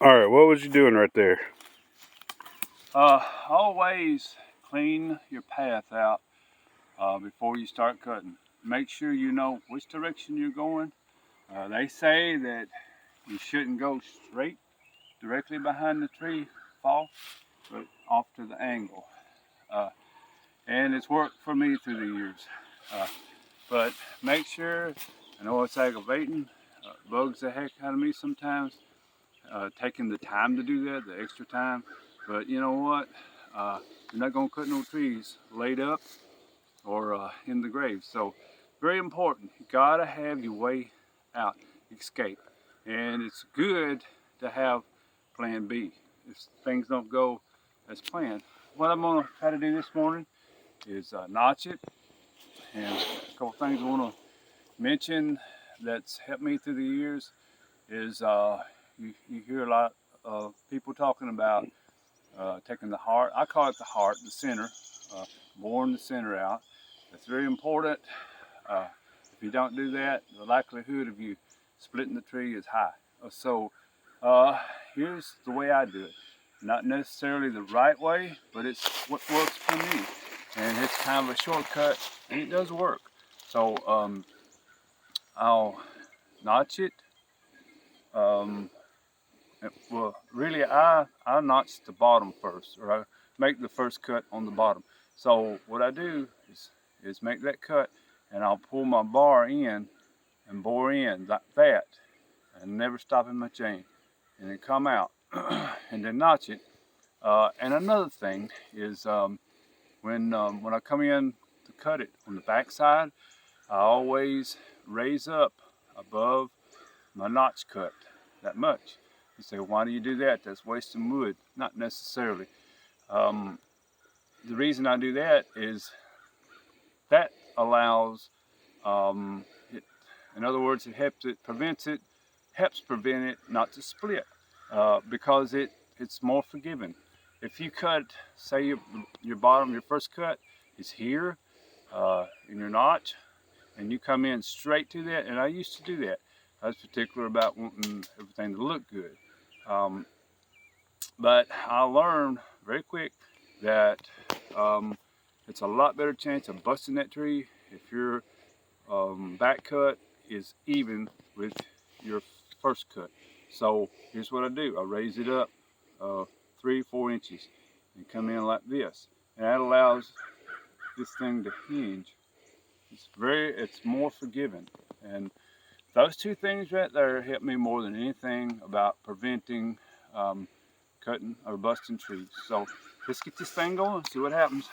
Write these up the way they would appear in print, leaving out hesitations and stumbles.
All right, what was you doing right there? Always clean your path out before you start cutting. Make sure you know which direction you're going. They say that you shouldn't go straight directly behind the tree fall, but off to the angle. Uh, and it's worked for me through the years. Uh, but make sure, I know it's aggravating, bugs the heck out of me sometimes, taking the time to do that, the extra time. But you know what? You're not going to cut no trees laid up or in the grave. So very important. You gotta have your way out, escape. And it's good to have plan B if things don't go as planned. What I'm gonna try to do this morning is notch it. And a couple things I wanna mention that's helped me through the years is you hear a lot of people talking about taking the heart. I call it the heart, the center, boring the center out. That's very important. If you don't do that, the likelihood of you splitting the tree is high. So here's the way I do it. Not necessarily the right way, but it's what works for me. And it's kind of a shortcut, and it does work. So I'll notch it. Well, really, I notch the bottom first, or I make the first cut on the bottom. So what I do is make that cut, and I'll pull my bar in and bore in like that, and never stopping my chain, and then come out, and then notch it. And another thing is when I come in to cut it on the back side, I always raise up above my notch cut that much. You say, why do you do that? That's wasting wood. Not necessarily. The reason I do that is that allows, in other words, helps prevent it not to split because it's more forgiving. If you cut, say your first cut is here in your notch, and you come in straight to that, and I used to do that. I was particular about wanting everything to look good. But I learned very quick that it's a lot better chance of busting that tree if your back cut is even with your first cut. So here's what I do. I raise it up 3-4 inches and come in like this. And that allows this thing to hinge. It's more forgiving. And those two things right there help me more than anything about preventing cutting or busting trees. So let's get this thing going, see what happens.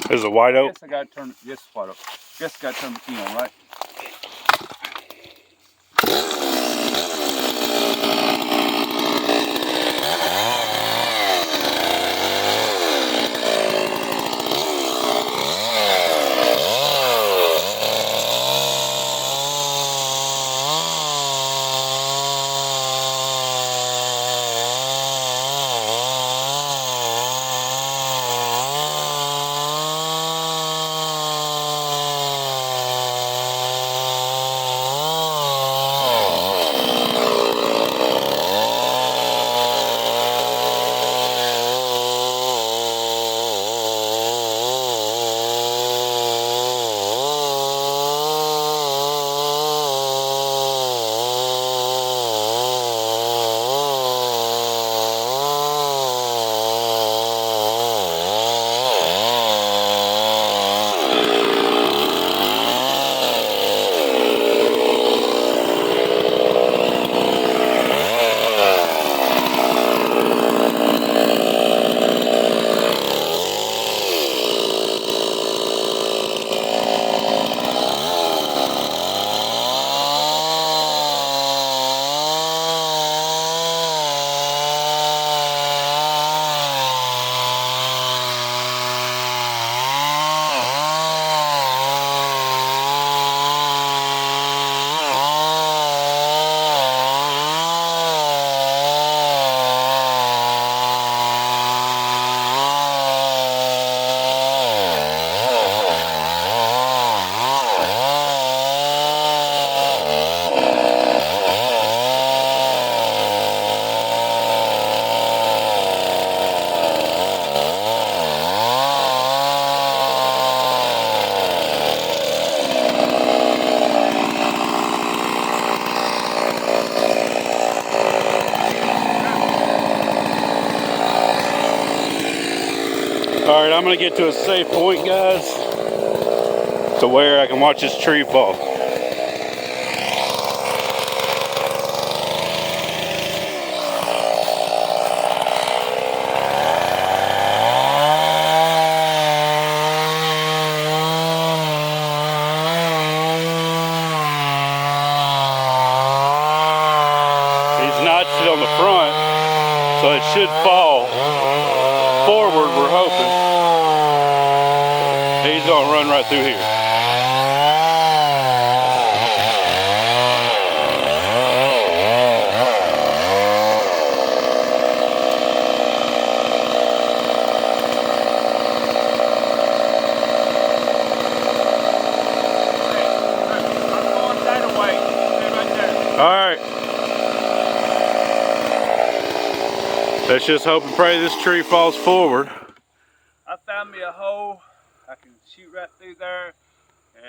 There's a white oak. Yes, I gotta turn it. Yes, white oak. Guess I gotta turn the key on, right? I'm gonna get to a safe point, guys, to where I can watch this tree fall. He's notched it on the front, so it should fall forward, we're hoping. He's gonna run right through here. Alright. Let's just hope and pray this tree falls forward. I found me a hole. I can shoot right through there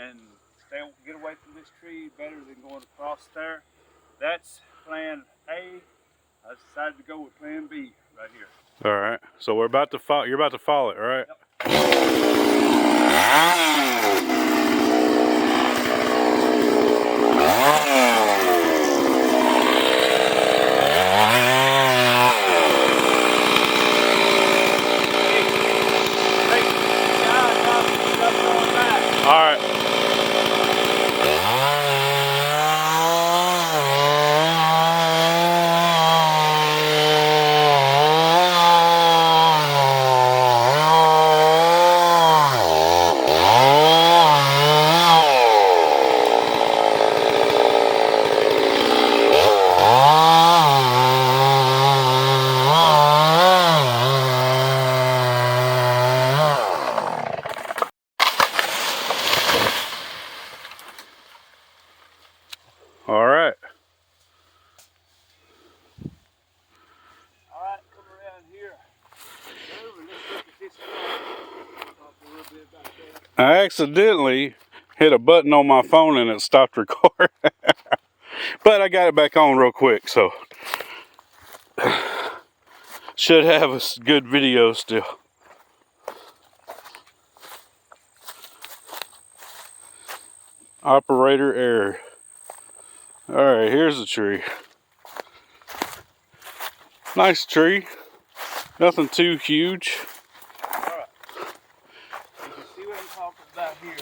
and get away from this tree better than going across there. That's plan A. I decided to go with plan B right here. Alright. So we're about to fall. You're about to fall it, right? Yep. Alright. Alright. Alright, come around here. Let's look at this one. Talk a little bit about that. I accidentally hit a button on my phone and it stopped recording. But I got it back on real quick, so should have a good video still. Operator error. Alright, here's the tree. Nice tree. Nothing too huge. Alright. You can see what I'm talking about here.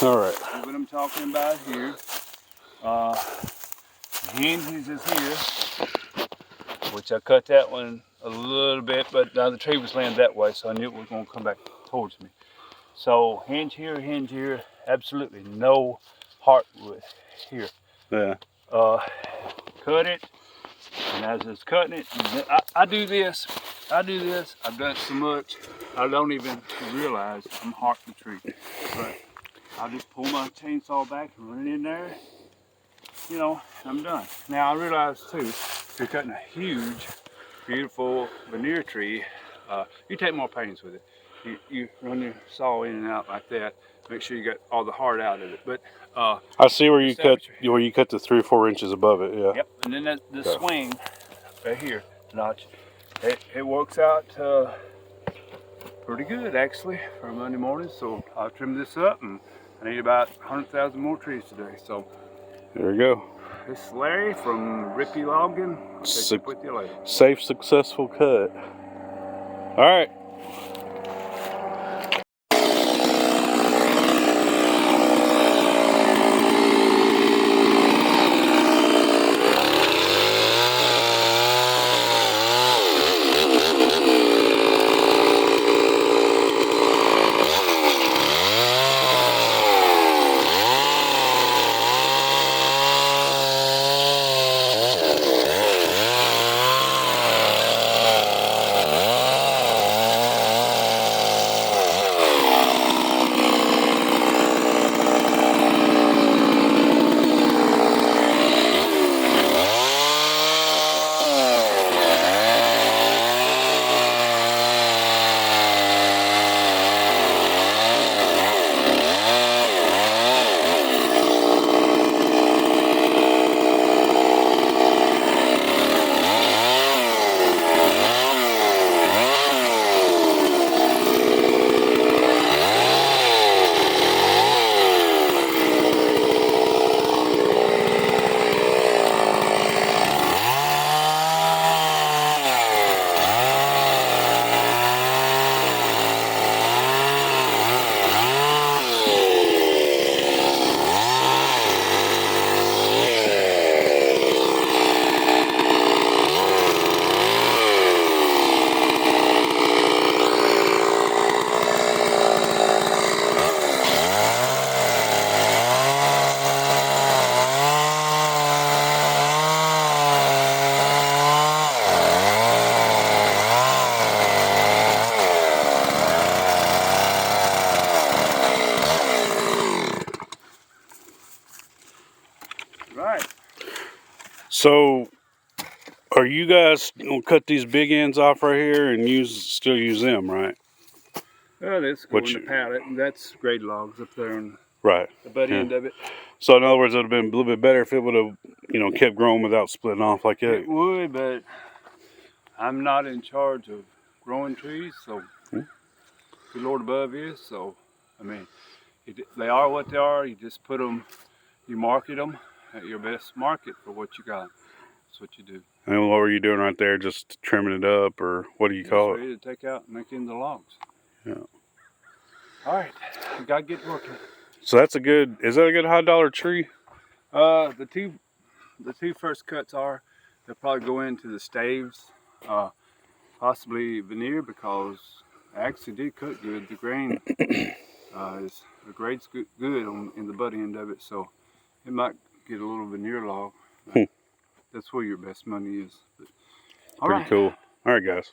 Alright. See what I'm talking about here. The hinges is here, which I cut that one a little bit, but now the tree was laying that way, so I knew it was going to come back towards me. So hinge here, absolutely no heartwood here. Yeah. Cut it, and as it's cutting it, I do this, I've done it so much, I don't even realize I'm hearting the tree. But I'll just pull my chainsaw back and run it in there, you know, I'm done. Now I realize too, if you're cutting a huge, beautiful veneer tree, you take more pains with it. You run your saw in and out like that, make sure you got all the heart out of it. But I see where you cut the 3 or 4 inches above it, yeah. Yep, and then the swing right here, notch, it works out pretty good actually for Monday morning. So I'll trim this up, and I need about 100,000 more trees today. So there we go. this is Larry from Rippy Logging. I'll catch up with you later. Safe, successful cut. All right. Are you guys gonna cut these big ends off right here and still use them, right? Well, let's go in the pallet, and that's grade logs up there on Right. the butt Yeah. end of it. So in other words, it would have been a little bit better if it would have, kept growing without splitting off like that. It would, but I'm not in charge of growing trees, so the Lord above is. So, I mean, they are what they are. You just put them, you market them at your best market for what you got. That's what you do. And what were you doing right there? Just trimming it up, or what do you call it? Ready to take out and make into logs. Yeah. All right, we gotta get working. So is that a good high dollar tree? The two first cuts they'll probably go into the staves, possibly veneer, because I actually did cut good. The grain the grade's good in the butt end of it, so it might get a little veneer log. That's where your best money is. But, Pretty cool. All right, guys.